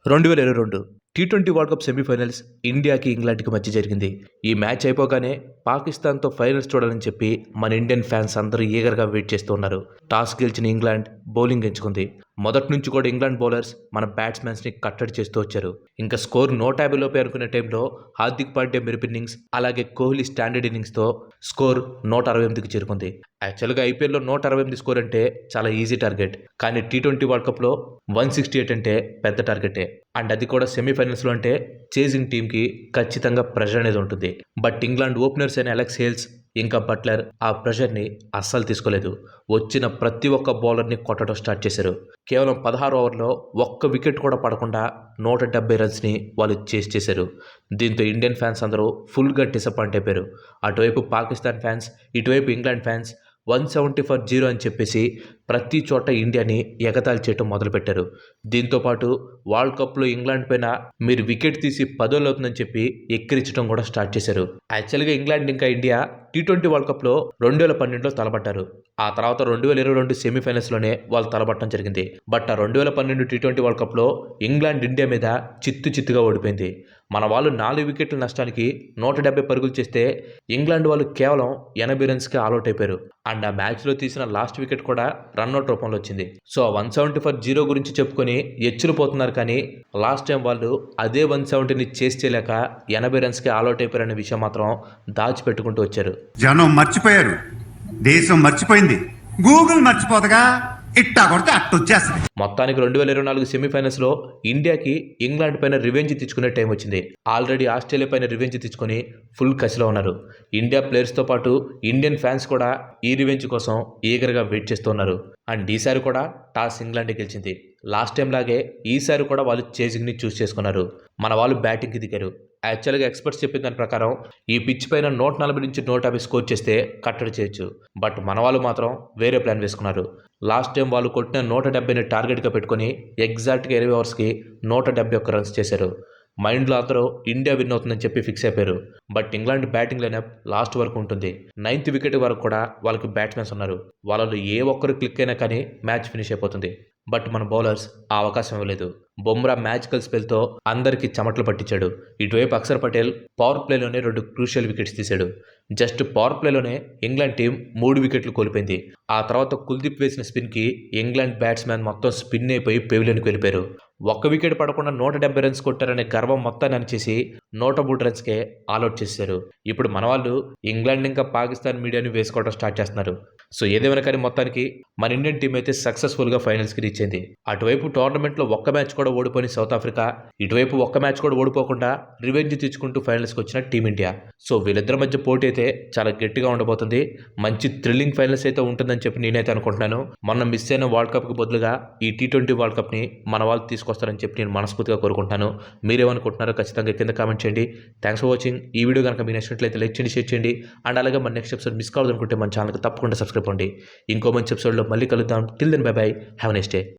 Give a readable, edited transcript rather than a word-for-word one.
2022 T20 world cup semifinals ఇండియాకి ఇంగ్లాండ్కి మధ్య జరిగింది. ఈ మ్యాచ్ అయిపోగానే పాకిస్తాన్తో ఫైనల్స్ చూడాలని చెప్పి మన ఇండియన్ ఫ్యాన్స్ అందరూ ఈగర్గా వెయిట్ చేస్తూ ఉన్నారు. టాస్ గెలిచిన ఇంగ్లాండ్ బౌలింగ్ ఎంచుకుంది. మొదటి నుంచి కూడా ఇంగ్లాండ్ బౌలర్స్ మన బ్యాట్స్మెన్స్ని కట్టడి చేస్తూ వచ్చారు. ఇంకా స్కోర్ 150 లోపే అనుకునే టైంలో హార్దిక్ పాండ్యా మెరుపు ఇన్నింగ్స్, అలాగే కోహ్లీ స్టాండర్డ్ ఇన్నింగ్స్తో స్కోర్ 168కి చేరుకుంది. యాక్చువల్గా ఐపీఎల్లో 168 స్కోర్ అంటే చాలా ఈజీ టార్గెట్, కానీ టీ20 వరల్డ్ కప్లో 168 అంటే పెద్ద టార్గెటే. అండ్ అది కూడా సెమీఫైనల్స్లో అంటే చేజింగ్ టీంకి ఖచ్చితంగా ప్రెషర్ అనేది ఉంటుంది. బట్ ఇంగ్లాండ్ ఓపెనర్స్ అయిన అలెక్స్ హేల్స్ ఇంకా బట్లర్ ఆ ప్రెషర్ని అస్సలు తీసుకోలేదు. వచ్చిన ప్రతి ఒక్క బౌలర్ని కొట్టడం స్టార్ట్ చేశారు. కేవలం 16 ఓవర్లో ఒక్క వికెట్ కూడా పడకుండా 170 రన్స్ని వాళ్ళు చేస్ చేశారు. దీంతో ఇండియన్ ఫ్యాన్స్ అందరూ ఫుల్గా డిసప్పాయింట్ అయిపోయారు. అటువైపు పాకిస్తాన్ ఫ్యాన్స్, ఇటువైపు ఇంగ్లాండ్ ఫ్యాన్స్ 170 అని చెప్పేసి ప్రతి చోట ఇండియాని ఎగతాళి చేయటం మొదలుపెట్టారు. దీంతోపాటు వరల్డ్ కప్లో ఇంగ్లాండ్ పైన మీరు వికెట్ తీసి 10 అవుతుందని చెప్పి ఎక్కిరించడం కూడా స్టార్ట్ చేశారు. యాక్చువల్గా ఇంగ్లాండ్ ఇంకా ఇండియా టీ20 వరల్డ్ కప్లో 2012లో తలపడ్డారు. ఆ తర్వాత 2022 సెమీఫైనల్స్లోనే వాళ్ళు తలపట్టడం జరిగింది. బట్ ఆ 2012 టీ20 వరల్డ్ కప్లో ఇంగ్లాండ్ ఇండియా మీద చిత్తుగా ఓడిపోయింది. మన వాళ్ళు 4 వికెట్ల నష్టానికి 170 పరుగులు చేస్తే ఇంగ్లాండ్ వాళ్ళు కేవలం 80 రన్స్కి ఆల్అౌట్ అయిపోయారు. అండ్ ఆ మ్యాచ్లో తీసిన లాస్ట్ వికెట్ కూడా రన్అట్ రూపంలో వచ్చింది. సో 170 గురించి చెప్పుకొని ఎచ్చులుపోతున్నారు, కానీ లాస్ట్ టైం వాళ్ళు అదే 170ని చేసి చేయలేక 80 రన్స్కి ఆల్అౌట్ అయిపోయారనే విషయం మాత్రం దాచిపెట్టుకుంటూ వచ్చారు. జనం మర్చిపోయారు, దేశం మర్చిపోయింది, గూగుల్ మర్చిపోతగా ఇట్టా కొడితే అట్టొచ్చేస్తుంది. మొత్తానికి 2024 సెమీఫైనల్స్లో ఇండియాకి ఇంగ్లాండ్ పైన రివెంజ్ తెచ్చుకునే టైం వచ్చింది. ఆల్రెడీ ఆస్ట్రేలియా పైన రివెంజ్ తెచ్చుకొని ఫుల్ కసిలో ఉన్నారు. ఇండియా ప్లేయర్స్తో పాటు ఇండియన్ ఫ్యాన్స్ కూడా ఈ రివెంజ్ కోసం ఈగర్గా వెయిట్ చేస్తున్నారు. అండ్ ఈసారి కూడా టాస్ ఇంగ్లాండే గెలిచింది. లాస్ట్ టైం లాగే ఈసారి కూడా వాళ్ళు చేజింగ్ని చూస్ చేసుకున్నారు. మన వాళ్ళు బ్యాటింగ్కి దిగారు. యాక్చువల్గా ఎక్స్పర్ట్స్ చెప్పిన దాని ప్రకారం ఈ పిచ్ పైన 140 నుంచి 150 స్కోర్ చేస్తే కట్టడి చేయొచ్చు. బట్ మన వాళ్ళు మాత్రం వేరే ప్లాన్ వేసుకున్నారు. లాస్ట్ టైం వాళ్ళు కొట్టిన 170ని టార్గెట్గా పెట్టుకొని ఎగ్జాక్ట్గా 20 ఓవర్స్కి 171 రన్స్ చేశారు. మైండ్లో అందరూ ఇండియా విన్ అవుతుందని చెప్పి ఫిక్స్ అయిపోయారు. But England batting lineup last వరకు ఉంటుంది. 9th వికెట్ వరకు కూడా వాళ్ళకి బ్యాట్స్మెన్స్ ఉన్నారు. వాళ్ళలో ఏ ఒక్కరు క్లిక్ అయినా కానీ మ్యాచ్ ఫినిష్ అయిపోతుంది. బట్ మన బౌలర్స్ ఆ అవకాశం ఇవ్వలేదు. బుమ్రా మ్యాజికల్ స్పెల్తో అందరికీ చెమటలు పట్టించాడు. ఇటువైపు అక్షర్ పటేల్ పవర్ ప్లేలోనే 2 క్రూషియల్ వికెట్స్ తీశాడు. జస్ట్ పవర్ ప్లేలోనే ఇంగ్లాండ్ టీం 3 వికెట్లు కోల్పోయింది. ఆ తర్వాత కుల్దీప్ వేసిన స్పిన్కి ఇంగ్లాండ్ బ్యాట్స్మెన్ మొత్తం స్పిన్ అయిపోయి పెవిలియన్కి వెళ్ళిపోయారు. ఒక్క వికెట్ పడకుండా 170 రన్స్ కొట్టారనే గర్వం మొత్తాన్ని అనిచేసి 103 రన్స్కే ఆల్అౌట్ చేశారు. ఇప్పుడు మన వాళ్ళు ఇంగ్లాండ్ ఇంకా పాకిస్తాన్ మీడియాని వేసుకోవడం స్టార్ట్ చేస్తున్నారు. సో ఏదేమైనా కానీ మొత్తానికి మన ఇండియన్ టీం అయితే సక్సెస్ఫుల్గా ఫైనల్స్కి రీచ్ అయింది. అటువైపు టోర్నమెంట్లో ఒక్క మ్యాచ్ కూడా ఓడిపోయిన సౌత్ ఆఫ్రికా, ఇటువైపు ఒక్క మ్యాచ్ కూడా ఓడిపోకుండా రివెంజ్ తెచ్చుకుంటూ ఫైనల్స్కి వచ్చిన టీమిండియా. సో వీళ్ళిద్దరి మధ్య పోటీ అయితే చాలా గట్టిగా ఉండబోతుంది. మంచి థ్రిల్లింగ్ ఫైనల్స్ అయితే ఉంటుందని చెప్పి నేనైతే అనుకుంటున్నాను. మొన్న మిస్ అయిన వరల్డ్ కప్కి బదులుగా ఈ టీ20 వరల్డ్ కప్ని మన వాళ్ళు తీసుకొస్తారని చెప్పి నేను మనస్ఫూర్తిగా కోరుకుంటున్నాను. మీరేమనుకుంటున్నారో ఖచ్చితంగా కింద కామెంట్ చేయండి. Thanks for watching. ఈ వీడియో కనుక మీకు నచ్చినట్లయితే లైక్ చేయండి, షేర్ చేయండి. అండ్ అలాగే మన నెక్స్ట్ ఎపిసోడ్ మిస్ కావద్దనుకుంటే మన ఛానల్కి తప్పకుండా సబ్స్క్రైబ్ అవ్వండి. ఇంకో మంచి ఎపిసోడ్లో మళ్ళీ కలుద్దాం. Till then bye bye, have a nice day.